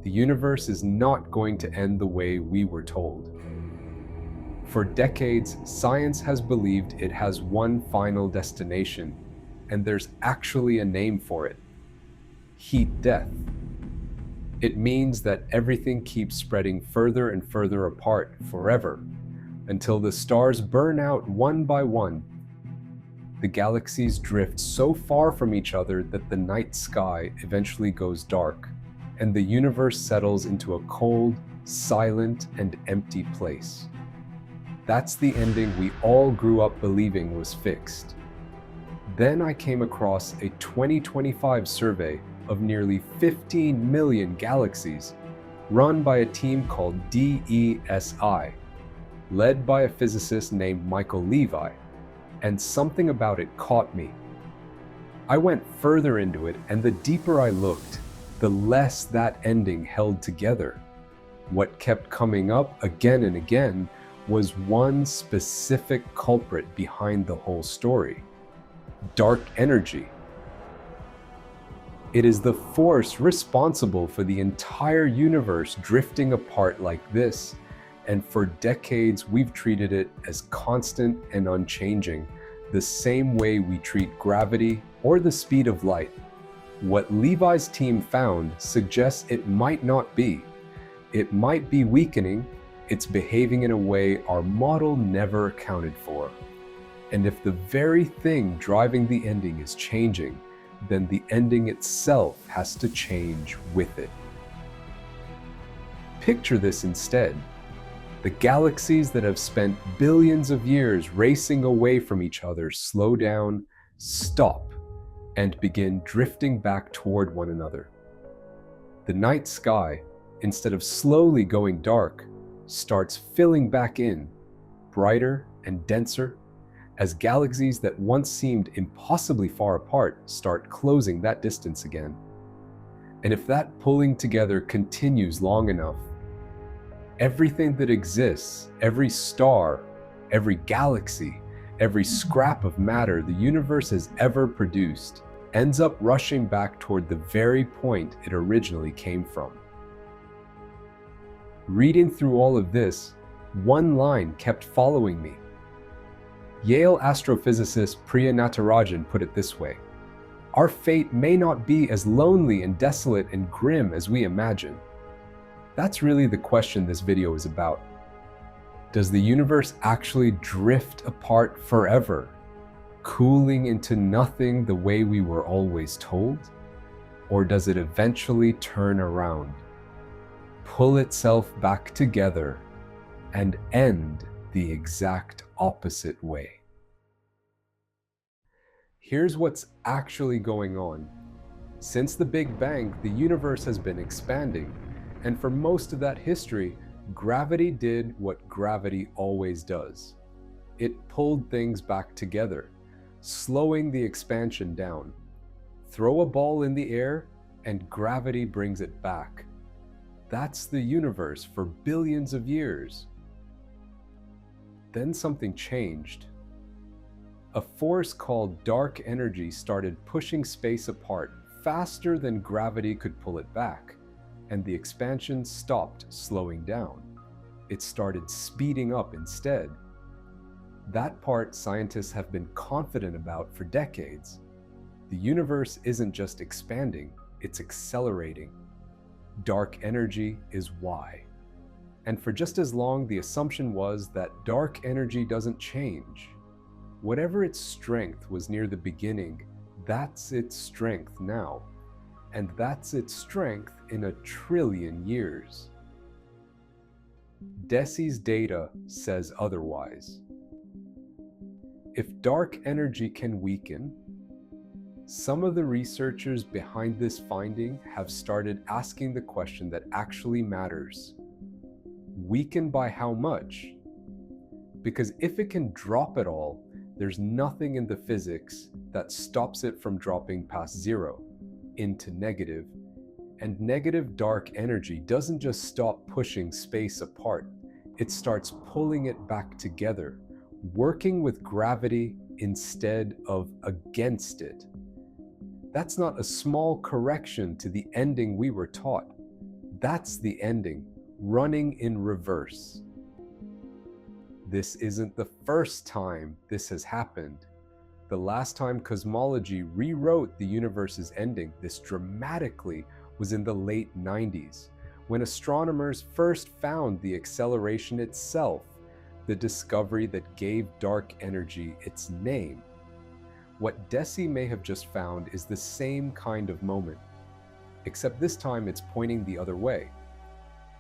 The universe is not going to end the way we were told. For decades, science has believed it has one final destination, and there's actually a name for it: heat death. It means that everything keeps spreading further and further apart forever, until the stars burn out one by one. The galaxies drift so far from each other that the night sky eventually goes dark, and the universe settles into a cold, silent, and empty place. That's the ending we all grew up believing was fixed. Then I came across a 2025 survey of nearly 15 million galaxies, run by a team called DESI, led by a physicist named Michael Levi, and something about it caught me. I went further into it, and the deeper I looked, the less that ending held together. What kept coming up again and again was one specific culprit behind the whole story: dark energy. It is the force responsible for the entire universe drifting apart like this, and for decades we've treated it as constant and unchanging, the same way we treat gravity or the speed of light. What Levi's team found suggests it might not be. It might be weakening. It's behaving in a way our model never accounted for. And if the very thing driving the ending is changing, then the ending itself has to change with it. Picture this instead: the galaxies that have spent billions of years racing away from each other slow down, stop, and begin drifting back toward one another. The night sky, instead of slowly going dark, starts filling back in, brighter and denser, as galaxies that once seemed impossibly far apart start closing that distance again. And if that pulling together continues long enough, everything that exists, every star, every galaxy, every scrap of matter the universe has ever produced, ends up rushing back toward the very point it originally came from. Reading through all of this, one line kept following me. Yale astrophysicist Priya Natarajan put it this way: "Our fate may not be as lonely and desolate and grim as we imagine." That's really the question this video is about. Does the universe actually drift apart forever, cooling into nothing the way we were always told? Or does it eventually turn around, pull itself back together, and end the exact opposite way? Here's what's actually going on. Since the Big Bang, the universe has been expanding, and for most of that history, gravity did what gravity always does. It pulled things back together, slowing the expansion down. Throw a ball in the air, and gravity brings it back. That's the universe for billions of years. Then something changed. A force called dark energy started pushing space apart faster than gravity could pull it back, and the expansion stopped slowing down. It started speeding up instead. That part scientists have been confident about for decades. The universe isn't just expanding, it's accelerating. Dark energy is why. And for just as long, the assumption was that dark energy doesn't change. Whatever its strength was near the beginning, that's its strength now. And that's its strength in 1 trillion years. DESI's data says otherwise. If dark energy can weaken, some of the researchers behind this finding have started asking the question that actually matters. Weaken by how much? Because if it can drop at all, there's nothing in the physics that stops it from dropping past zero, into negative. And negative dark energy doesn't just stop pushing space apart, it starts pulling it back together, working with gravity instead of against it. That's not a small correction to the ending we were taught. That's the ending, running in reverse. This isn't the first time this has happened. The last time cosmology rewrote the universe's ending this dramatically was in the late 90s, when astronomers first found the acceleration itself, the discovery that gave dark energy its name. What DESI may have just found is the same kind of moment, except this time it's pointing the other way.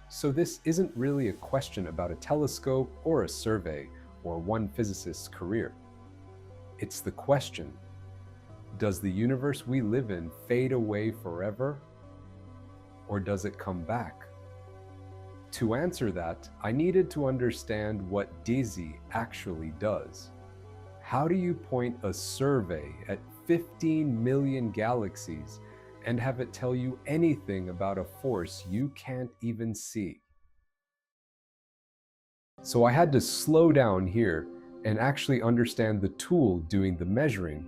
So this isn't really a question about a telescope or a survey or one physicist's career. It's the question, does the universe we live in fade away forever, or does it come back? To answer that, I needed to understand what DESI actually does. How do you point a survey at 15 million galaxies and have it tell you anything about a force you can't even see? So I had to slow down here and actually understand the tool doing the measuring.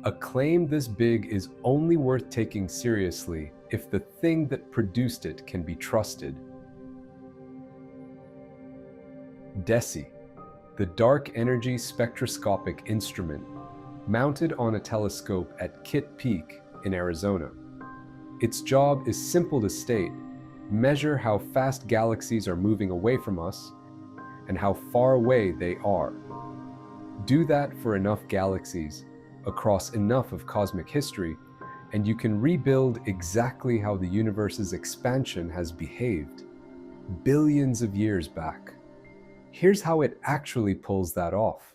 A claim this big is only worth taking seriously if the thing that produced it can be trusted. DESI, the Dark Energy Spectroscopic Instrument, mounted on a telescope at Kitt Peak in Arizona. Its job is simple to state: measure how fast galaxies are moving away from us and how far away they are. Do that for enough galaxies, across enough of cosmic history, and you can rebuild exactly how the universe's expansion has behaved, billions of years back. Here's how it actually pulls that off.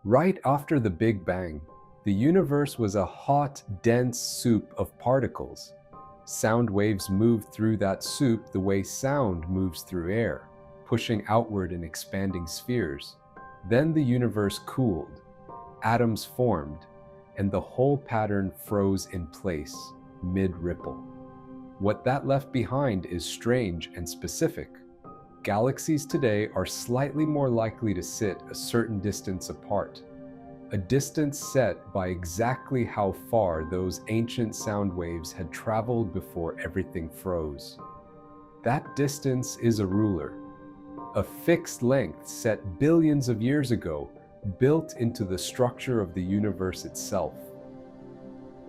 Right after the Big Bang, the universe was a hot, dense soup of particles. Sound waves moved through that soup the way sound moves through air, pushing outward in expanding spheres. Then the universe cooled, atoms formed, and the whole pattern froze in place, mid-ripple. What that left behind is strange and specific. Galaxies today are slightly more likely to sit a certain distance apart, a distance set by exactly how far those ancient sound waves had traveled before everything froze. That distance is a ruler, a fixed length set billions of years ago, built into the structure of the universe itself.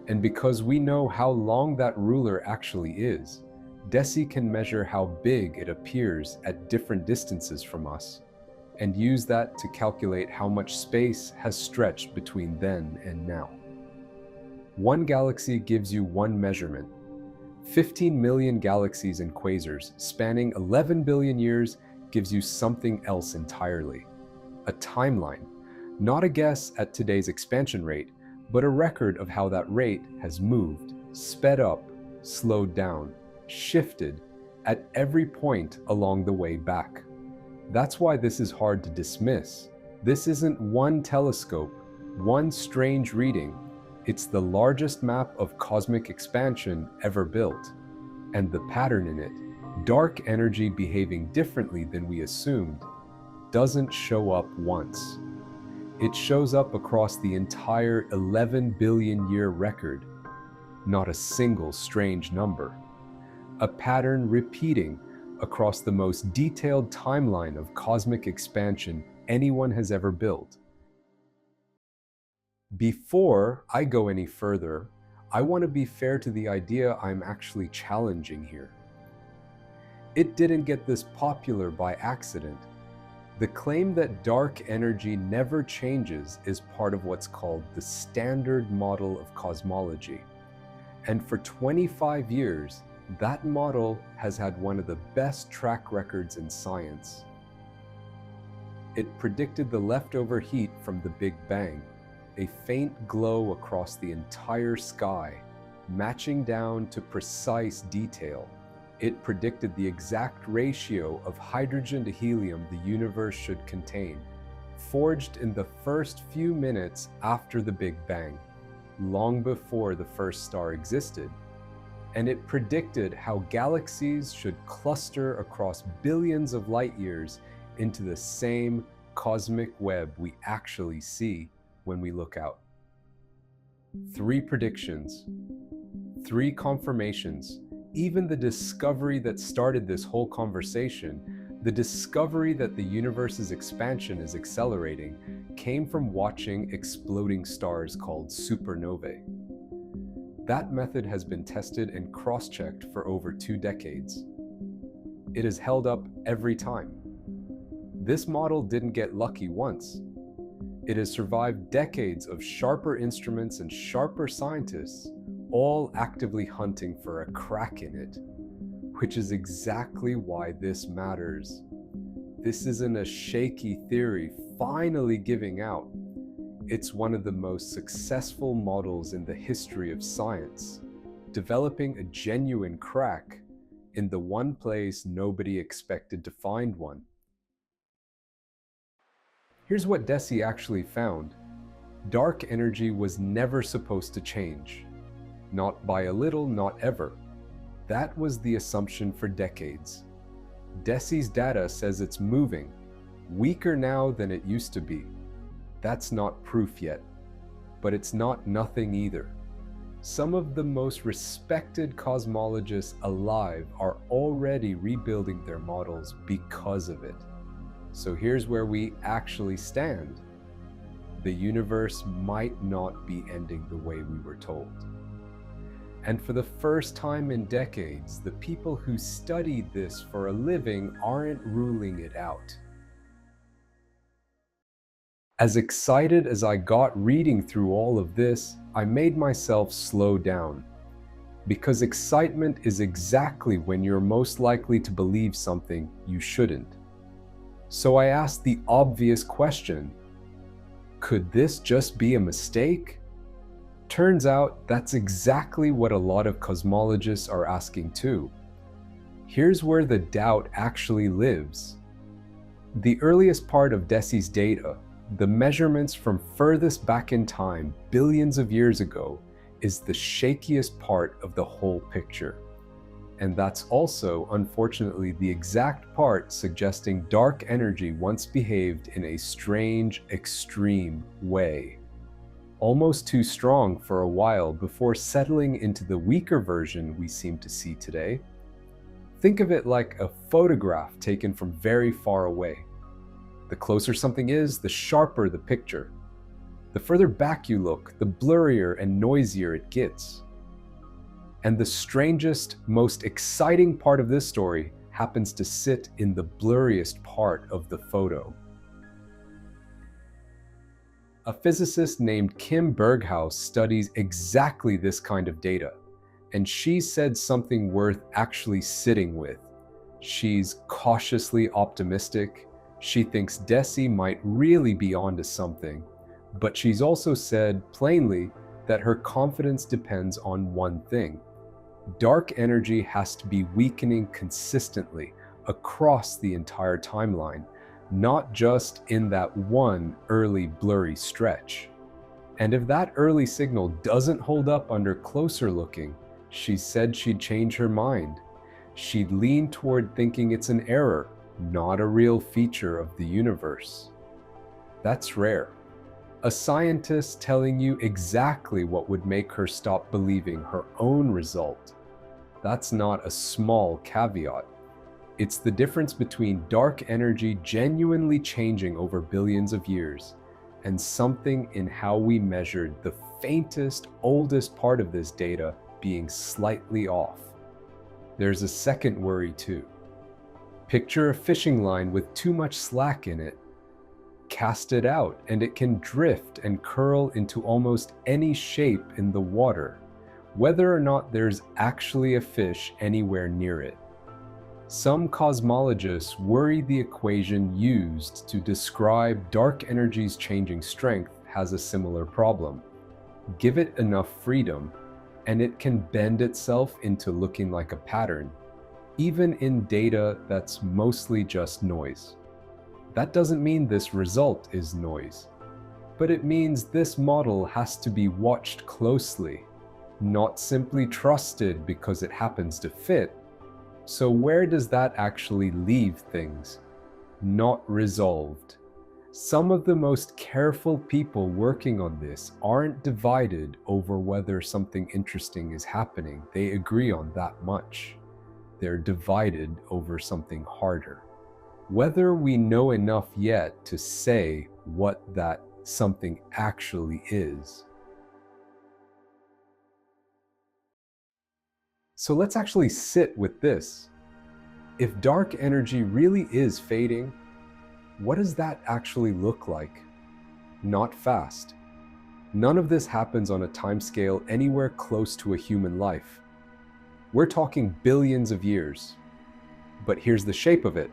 And because we know how long that ruler actually is, DESI can measure how big it appears at different distances from us, and use that to calculate how much space has stretched between then and now. One galaxy gives you one measurement. 15 million galaxies and quasars spanning 11 billion years gives you something else entirely. A timeline, not a guess at today's expansion rate, but a record of how that rate has moved, sped up, slowed down, shifted at every point along the way back. That's why this is hard to dismiss. This isn't one telescope, one strange reading. It's the largest map of cosmic expansion ever built. And the pattern in it, dark energy behaving differently than we assumed, doesn't show up once. It shows up across the entire 11 billion year record. Not a single strange number. A pattern repeating across the most detailed timeline of cosmic expansion anyone has ever built. Before I go any further, I want to be fair to the idea I'm actually challenging here. It didn't get this popular by accident. The claim that dark energy never changes is part of what's called the standard model of cosmology. And for 25 years, that model has had one of the best track records in science. It predicted the leftover heat from the Big Bang, a faint glow across the entire sky, matching down to precise detail. It predicted the exact ratio of hydrogen to helium the universe should contain, forged in the first few minutes after the Big Bang, long before the first star existed. And it predicted how galaxies should cluster across billions of light years into the same cosmic web we actually see when we look out. 3 predictions, 3 confirmations, Even the discovery that started this whole conversation, the discovery that the universe's expansion is accelerating, came from watching exploding stars called supernovae. That method has been tested and cross-checked for over 2 decades. It has held up every time. This model didn't get lucky once. It has survived decades of sharper instruments and sharper scientists, all actively hunting for a crack in it, which is exactly why this matters. This isn't a shaky theory finally giving out. It's one of the most successful models in the history of science, developing a genuine crack in the one place nobody expected to find one. Here's what DESI actually found. Dark energy was never supposed to change. Not by a little, not ever. That was the assumption for decades. DESI's data says it's moving, weaker now than it used to be. That's not proof yet, but it's not nothing either. Some of the most respected cosmologists alive are already rebuilding their models because of it. So here's where we actually stand. The universe might not be ending the way we were told. And for the first time in decades, the people who studied this for a living aren't ruling it out. As excited as I got reading through all of this, I made myself slow down. Because excitement is exactly when you're most likely to believe something you shouldn't. So I asked the obvious question, could this just be a mistake? Turns out that's exactly what a lot of cosmologists are asking too. Here's where the doubt actually lives. The earliest part of DESI's data, the measurements from furthest back in time, billions of years ago, is the shakiest part of the whole picture. And that's also, unfortunately, the exact part suggesting dark energy once behaved in a strange, extreme way. Almost too strong for a while before settling into the weaker version we seem to see today. Think of it like a photograph taken from very far away. The closer something is, the sharper the picture. The further back you look, the blurrier and noisier it gets. And the strangest, most exciting part of this story happens to sit in the blurriest part of the photo. A physicist named Kim Berghaus studies exactly this kind of data, and she said something worth actually sitting with. She's cautiously optimistic. She thinks DESI might really be onto something, but she's also said plainly that her confidence depends on one thing. Dark energy has to be weakening consistently across the entire timeline, not just in that one early blurry stretch. And if that early signal doesn't hold up under closer looking, she said she'd change her mind. She'd lean toward thinking it's an error, not a real feature of the universe. That's rare. A scientist telling you exactly what would make her stop believing her own result. That's not a small caveat. It's the difference between dark energy genuinely changing over billions of years and something in how we measured the faintest, oldest part of this data being slightly off. There's a second worry too. Picture a fishing line with too much slack in it. Cast it out and it can drift and curl into almost any shape in the water, whether or not there's actually a fish anywhere near it. Some cosmologists worry the equation used to describe dark energy's changing strength has a similar problem. Give it enough freedom, and it can bend itself into looking like a pattern, even in data that's mostly just noise. That doesn't mean this result is noise, but it means this model has to be watched closely, not simply trusted because it happens to fit. So where does that actually leave things? Not resolved. Some of the most careful people working on this aren't divided over whether something interesting is happening. They agree on that much. They're divided over something harder. Whether we know enough yet to say what that something actually is. So let's actually sit with this. If dark energy really is fading, what does that actually look like? Not fast. None of this happens on a timescale anywhere close to a human life. We're talking billions of years. But here's the shape of it.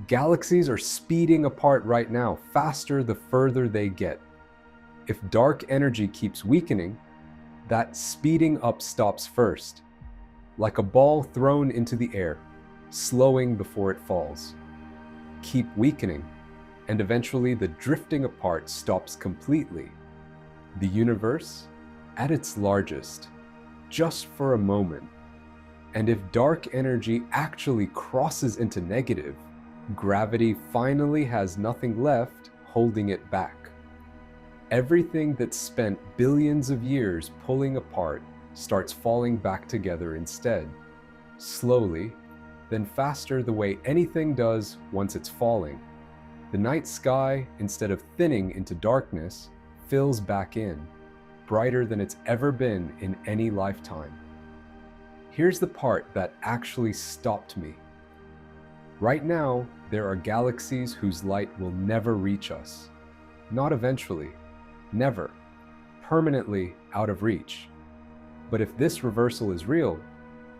Galaxies are speeding apart right now, faster the further they get. If dark energy keeps weakening, that speeding up stops first, like a ball thrown into the air, slowing before it falls. Keep weakening, and eventually the drifting apart stops completely. The universe, at its largest, just for a moment. And if dark energy actually crosses into negative, gravity finally has nothing left holding it back. Everything that's spent billions of years pulling apart starts falling back together instead, slowly, then faster the way anything does once it's falling. The night sky, instead of thinning into darkness, fills back in, brighter than it's ever been in any lifetime. Here's the part that actually stopped me. Right now, there are galaxies whose light will never reach us. Not eventually, never, permanently out of reach. But if this reversal is real,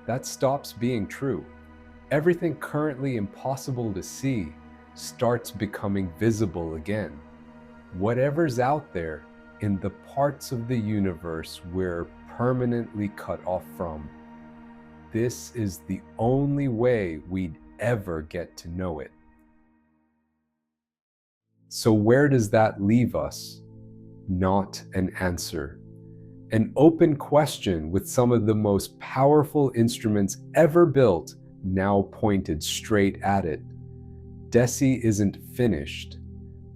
that stops being true. Everything currently impossible to see starts becoming visible again. Whatever's out there in the parts of the universe we're permanently cut off from, this is the only way we'd ever get to know it. So where does that leave us? Not an answer. An open question with some of the most powerful instruments ever built now pointed straight at it. DESI isn't finished.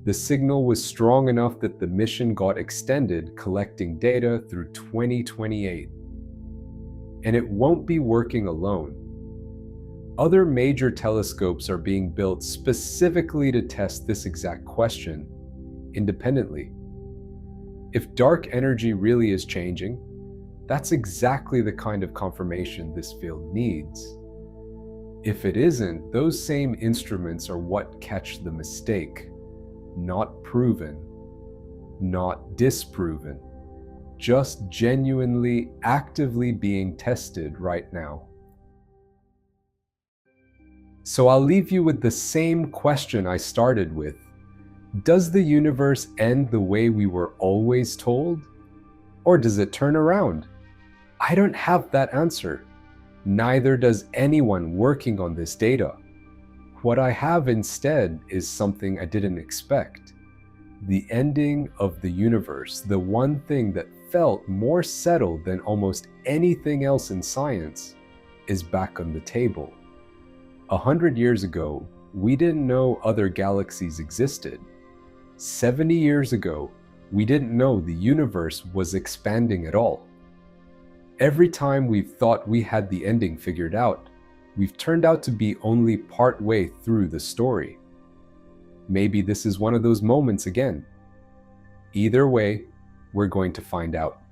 The signal was strong enough that the mission got extended, collecting data through 2028. And it won't be working alone. Other major telescopes are being built specifically to test this exact question, independently. If dark energy really is changing, that's exactly the kind of confirmation this field needs. If it isn't, those same instruments are what catch the mistake. Not proven, not disproven, just genuinely, actively being tested right now. So I'll leave you with the same question I started with. Does the universe end the way we were always told? Or does it turn around? I don't have that answer. Neither does anyone working on this data. What I have instead is something I didn't expect. The ending of the universe, the one thing that felt more settled than almost anything else in science, is back on the table. 100 years ago, we didn't know other galaxies existed. 70 years ago, we didn't know the universe was expanding at all. Every time we've thought we had the ending figured out, we've turned out to be only part way through the story. Maybe this is one of those moments again. Either way, we're going to find out.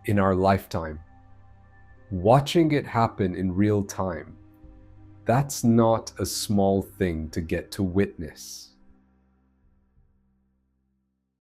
In our lifetime. Watching it happen in real time, that's not a small thing to get to witness.